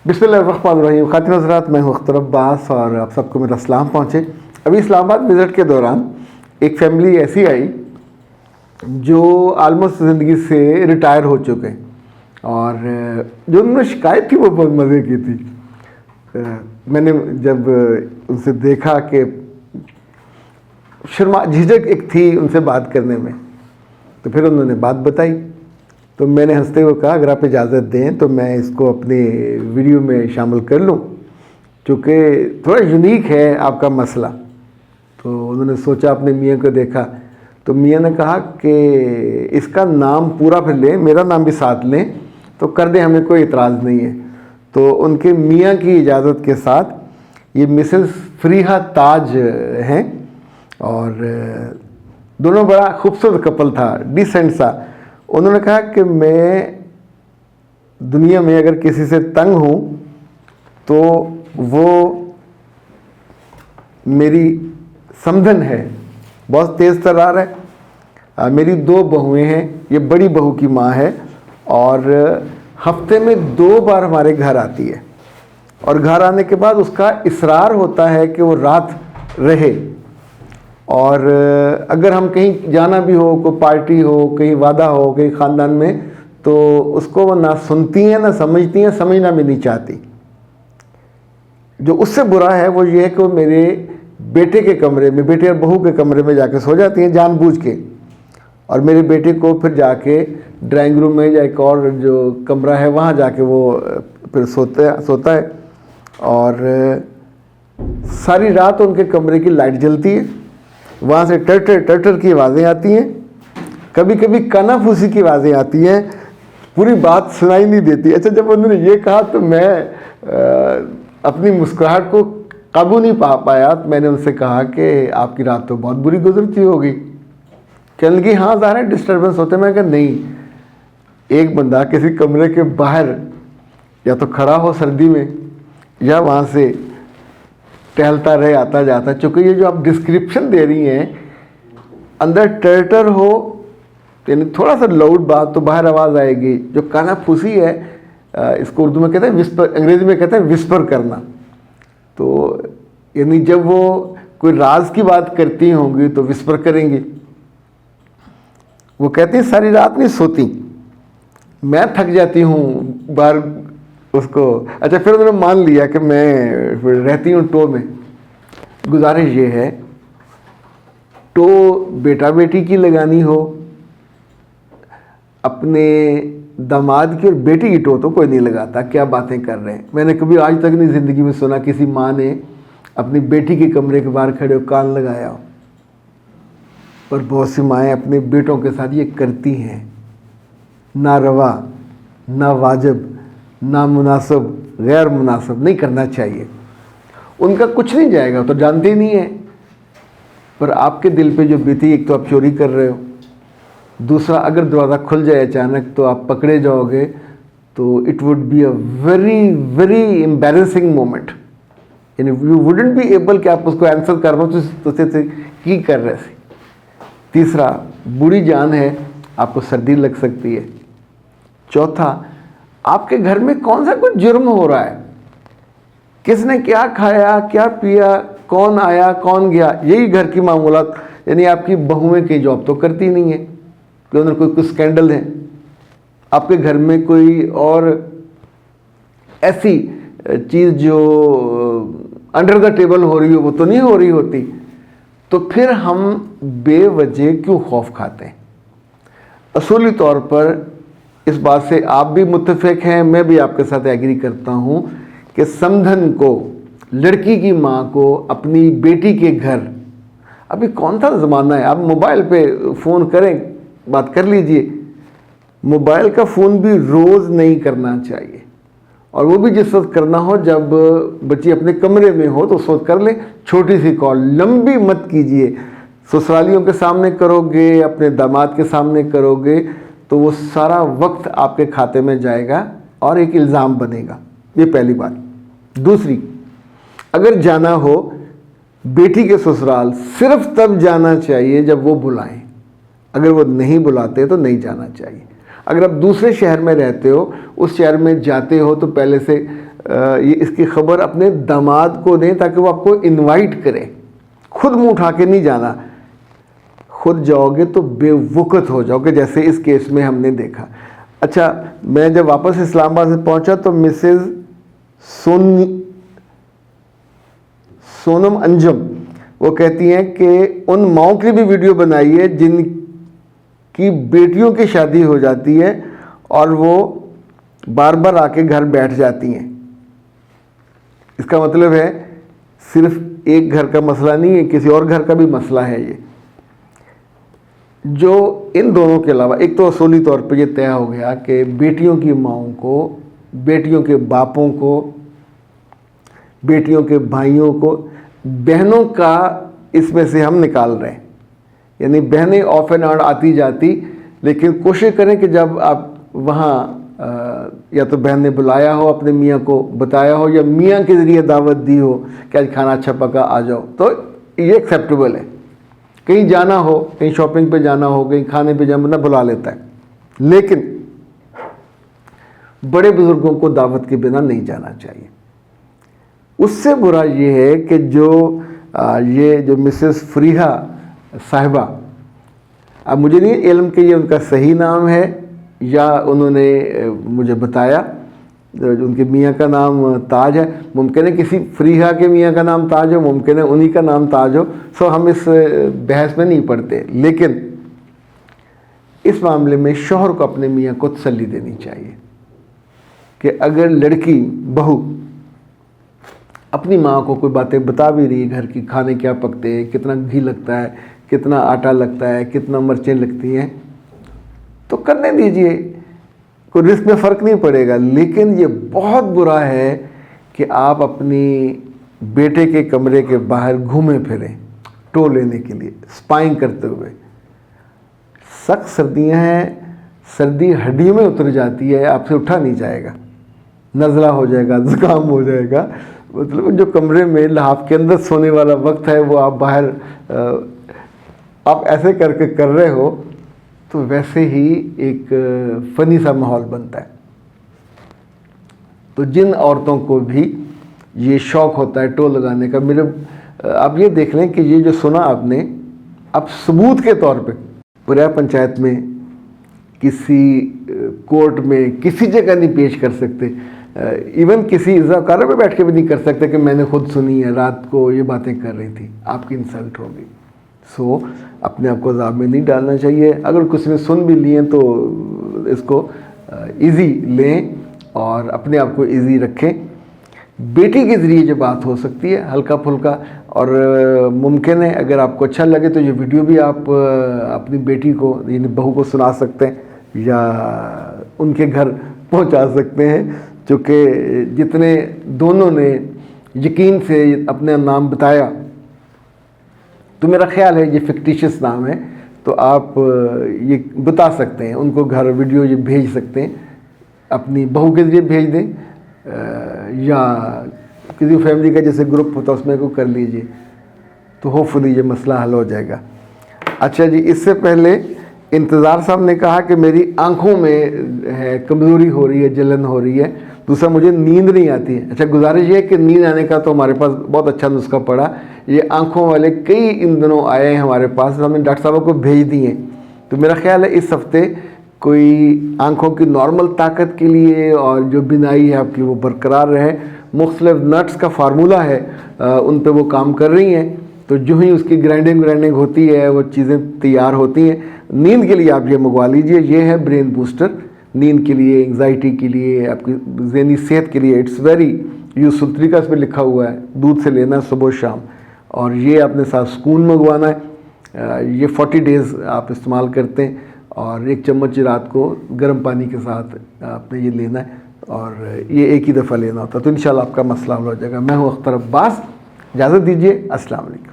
बिस्मिल्लाहिर्रहमानिर्रहीम। खातिन हज़रात, मैं हूँ अख्तर अब्बास और आप सबको मेरा सलाम पहुँचे। अभी इस्लामाबाद विज़िट के दौरान एक फैमिली ऐसी आई जो आलमोस्ट ज़िंदगी से रिटायर हो चुके हैं, और जो उन्होंने शिकायत की वो बहुत मज़े की थी। मैंने जब उनसे देखा कि शर्मा झिझक एक थी उनसे बात करने में, तो फिर उन्होंने बात बताई। तो मैंने हंसते हुए कहा अगर आप इजाज़त दें तो मैं इसको अपनी वीडियो में शामिल कर लूं, क्योंकि थोड़ा यूनिक है आपका मसला। तो उन्होंने सोचा, अपने मियाँ को देखा, तो मियाँ ने कहा कि इसका नाम पूरा फिर लें, मेरा नाम भी साथ लें तो कर दें, हमें कोई इतराज़ नहीं है। तो उनके मियाँ की इजाज़त के साथ ये मिसेस फरीहा ताज हैं, और दोनों बड़ा खूबसूरत कपल था, डिसेंट सा। उन्होंने कहा कि मैं दुनिया में अगर किसी से तंग हूँ तो वो मेरी समधन है, बहुत तेज़ तर्रार है। मेरी 2 बहुएं हैं, ये बड़ी बहू की माँ है, और हफ्ते में 2 बार हमारे घर आती है, और घर आने के बाद उसका इसरार होता है कि वो रात रहे। और अगर हम कहीं जाना भी हो, कोई पार्टी हो, कहीं वादा हो, कहीं ख़ानदान में, तो उसको वो ना सुनती हैं ना समझती हैं, समझना भी नहीं चाहती। जो उससे बुरा है वो ये है कि वो मेरे बेटे के कमरे में, बेटे और बहू के कमरे में जाके सो जाती हैं जानबूझ के, और मेरे बेटे को फिर जाके ड्राइंग रूम में या एक और जो कमरा है वहाँ जाके वो फिर सोता है। और सारी रात उनके कमरे की लाइट जलती है, वहाँ से टर की आवाज़ें आती हैं, कभी कभी कानाफूसी की आवाज़ें आती हैं, पूरी बात सुनाई नहीं देती। अच्छा, जब उन्होंने ये कहा तो मैं अपनी मुस्कुराहट को काबू नहीं पा पाया। तो मैंने उनसे कहा कि आपकी रात तो बहुत बुरी गुजरती होगी। कहने लगी हाँ ज़ाहिर है डिस्टर्बेंस होते। मैं कहा नहीं, एक बंदा किसी कमरे के बाहर या तो खड़ा हो सर्दी में, या वहाँ से टहलता रहे आता जाता। चूँकि ये जो आप डिस्क्रिप्शन दे रही हैं, अंदर टर हो यानी थोड़ा सा लाउड बात तो बाहर आवाज़ आएगी। जो कानाफूसी है, इसको उर्दू में कहते हैं विस्पर, अंग्रेज़ी में कहते हैं विस्पर करना। तो यानी जब वो कोई राज की बात करती होंगी तो विस्पर करेंगी। वो कहती हैं सारी रात नहीं सोती, मैं थक जाती हूँ बार उसको। अच्छा, फिर उन्होंने मान लिया कि मैं रहती हूँ टो में। गुजारिश ये है, टो बेटा बेटी की लगानी हो, अपने दामाद की और बेटी की टो तो कोई नहीं लगाता। क्या बातें कर रहे हैं। मैंने कभी आज तक नहीं ज़िंदगी में सुना किसी माँ ने अपनी बेटी के कमरे के बाहर खड़े हो कान लगाया हो, पर बहुत सी माएँ अपने बेटों के साथ ये करती हैं। ना रवा, ना वाजिब, ना मुनासिब, गैर मुनासिब, नहीं करना चाहिए। उनका कुछ नहीं जाएगा, तो जानते ही नहीं है, पर आपके दिल पे जो बीती, एक तो आप चोरी कर रहे हो, दूसरा अगर दरवाज़ा खुल जाए अचानक तो आप पकड़े जाओगे, तो it would be a very very embarrassing moment. यानी यू वुडंट बी एबल कि आप उसको आंसर कर पाओ तो की कर रहे थे। तीसरा, बुरी जान है, आपको सर्दी लग सकती है। चौथा, आपके घर में कौन सा कुछ जुर्म हो रहा है, किसने क्या खाया क्या पिया, कौन आया कौन गया, यही घर की मामूलात। यानी आपकी बहुएं की जॉब तो करती नहीं है कि उन्हें कोई स्कैंडल है, आपके घर में कोई और ऐसी चीज़ जो अंडर द टेबल हो रही हो वो तो नहीं हो रही होती। तो फिर हम बेवजह क्यों खौफ खाते हैं। असूली तौर पर इस बात से आप भी मुत्तफिक हैं, मैं भी आपके साथ एग्री करता हूँ कि समधन को, लड़की की माँ को अपनी बेटी के घर, अभी कौन सा ज़माना है, आप मोबाइल पे फ़ोन करें, बात कर लीजिए। मोबाइल का फ़ोन भी रोज़ नहीं करना चाहिए, और वो भी जिस वक्त करना हो जब बच्ची अपने कमरे में हो तो उस वक्त कर लें। छोटी सी कॉल, लंबी मत कीजिए। ससुरालियों के सामने करोगे, अपने दामाद के सामने करोगे तो वो सारा वक्त आपके खाते में जाएगा और एक इल्ज़ाम बनेगा। ये पहली बात। दूसरी, अगर जाना हो बेटी के ससुराल, सिर्फ तब जाना चाहिए जब वो बुलाएं। अगर वो नहीं बुलाते तो नहीं जाना चाहिए। अगर आप दूसरे शहर में रहते हो, उस शहर में जाते हो तो पहले से یہ اس کی خبر اپنے داماد کو دیں تاکہ وہ آپ کو انوائٹ کرے. خود منہ اٹھا کے نہیں جانا. خود جاؤ گے تو بے وقت ہو جاؤ گے، جیسے اس کیس میں ہم نے دیکھا. اچھا، میں جب واپس اسلام آباد سے پہنچا تو مسز سونم انجم وہ کہتی ہیں کہ ان ماؤں کی بھی ویڈیو بنائی ہے جن کی بیٹیوں کی شادی ہو جاتی ہے اور وہ بار بار آ کے گھر بیٹھ جاتی ہیں. اس کا مطلب ہے صرف ایک گھر کا مسئلہ نہیں ہے، کسی اور گھر کا بھی مسئلہ ہے. یہ جو ان دونوں کے علاوہ، ایک تو اصولی طور پہ یہ طے ہو گیا کہ بیٹیوں کی ماؤں کو، بیٹیوں کے باپوں کو، بیٹیوں کے بھائیوں کو، بہنوں کا اس میں سے ہم نکال رہے ہیں. یعنی بہنیں آف اینڈ آن آتی جاتی، لیکن کوشش کریں کہ جب آپ وہاں یا تو بہن نے بلایا ہو، اپنے میاں کو بتایا ہو، یا میاں کے ذریعے دعوت دی ہو کہ آج کھانا اچھا پکا آ جاؤ، تو یہ ایکسیپٹیبل ہے. کہیں جانا ہو، کہیں شاپنگ پہ جانا ہو، کہیں کھانے پہ جانا، بلا لیتا ہے. لیکن بڑے بزرگوں کو دعوت کے بنا نہیں جانا چاہیے. اس سے برا یہ ہے کہ جو مسز فریحہ صاحبہ، اب مجھے نہیں علم کہ یہ ان کا صحیح نام ہے یا انہوں نے مجھے بتایا ان کے میاں کا نام تاج ہے. ممکن ہے کسی فریحہ کے میاں کا نام تاج ہو، ممکن ہے انہی کا نام تاج ہو. سو ہم اس بحث میں نہیں پڑتے. لیکن اس معاملے میں شوہر کو اپنے میاں کو تسلی دینی چاہیے کہ اگر لڑکی بہو اپنی ماں کو کوئی باتیں بتا بھی رہی ہے، گھر کی کھانے کیا پکتے ہیں، کتنا گھی لگتا ہے، کتنا آٹا لگتا ہے، کتنا مرچیں لگتی ہیں، تو کرنے دیجئے، کوئی رزق میں فرق نہیں پڑے گا. لیکن یہ بہت برا ہے کہ آپ اپنی بیٹے کے کمرے کے باہر گھومے پھریں ٹو لینے کے لیے، اسپائنگ کرتے ہوئے. سخت سردیاں ہیں، سردی ہڈیوں میں اتر جاتی ہے، آپ سے اٹھا نہیں جائے گا، نزلہ ہو جائے گا، زکام ہو جائے گا. مطلب جو کمرے میں لحاف کے اندر سونے والا وقت ہے وہ آپ باہر آپ ایسے کر کے کر رہے ہو تو ویسے ہی ایک فنی سا ماحول بنتا ہے. تو جن عورتوں کو بھی یہ شوق ہوتا ہے ٹو لگانے کا، آپ یہ دیکھ لیں کہ یہ جو سنا آپ نے، اب ثبوت کے طور پہ پورا پنچایت میں، کسی کورٹ میں، کسی جگہ نہیں پیش کر سکتے. ایون کسی ذکر پہ بیٹھ کے بھی نہیں کر سکتے کہ میں نے خود سنی ہے، رات کو یہ باتیں کر رہی تھی. آپ کی انسلٹ ہوگی. سو اپنے آپ کو عذاب میں نہیں ڈالنا چاہیے. اگر کسی نے سن بھی لیے تو اس کو ایزی لیں اور اپنے آپ کو ایزی رکھیں. بیٹی کے ذریعے جو بات ہو سکتی ہے ہلکا پھلکا، اور ممکن ہے اگر آپ کو اچھا لگے تو یہ ویڈیو بھی آپ اپنی بیٹی کو، یعنی بہو کو سنا سکتے ہیں یا ان کے گھر پہنچا سکتے ہیں. چونکہ جتنے دونوں نے یقین سے اپنا نام بتایا تو میرا خیال ہے یہ فکٹیشس نام ہے، تو آپ یہ بتا سکتے ہیں ان کو، گھر ویڈیو یہ بھیج سکتے ہیں، اپنی بہو کے ذریعے بھیج دیں یا کسی فیملی کا جیسے گروپ ہوتا ہے اس میں کو کر لیجئے، تو ہوپ فلی یہ مسئلہ حل ہو جائے گا. اچھا جی، اس سے پہلے انتظار صاحب نے کہا کہ میری آنکھوں میں ہے کمزوری ہو رہی ہے، جلن ہو رہی ہے. دوسرا مجھے نیند نہیں آتی ہے. اچھا، گزارش یہ ہے کہ نیند آنے کا تو ہمارے پاس بہت اچھا نسخہ پڑا. یہ آنکھوں والے کئی ان دنوں آئے ہیں ہمارے پاس، ہم نے ڈاکٹر صاحب کو بھیج دی ہیں. تو میرا خیال ہے اس ہفتے کوئی آنکھوں کی نارمل طاقت کے لیے اور جو بینائی ہے آپ کی وہ برقرار رہے. مختلف نٹس کا فارمولہ ہے، ان پہ وہ کام کر رہی ہیں. تو جو ہی اس کی گرائنڈنگ ہوتی ہے وہ چیزیں تیار ہوتی ہیں. نیند کے لیے آپ یہ منگوا لیجئے. یہ ہے برین بوسٹر، نیند کے لیے، انگزائٹی کے لیے، آپ کی ذہنی صحت کے لیے. It's very useful. طریقہ اس پہ لکھا ہوا ہے، دودھ سے لینا ہے صبح و شام، اور یہ اپنے ساتھ سکون منگوانا ہے. یہ 40 ڈیز آپ استعمال کرتے ہیں، اور 1 چمچ رات کو گرم پانی کے ساتھ آپ نے یہ لینا ہے، اور یہ ایک ہی دفعہ لینا ہوتا ہے. تو انشاءاللہ آپ کا مسئلہ حل ہو جائے گا. میں ہوں اختر عباس، اجازت دیجیے. السلام علیکم.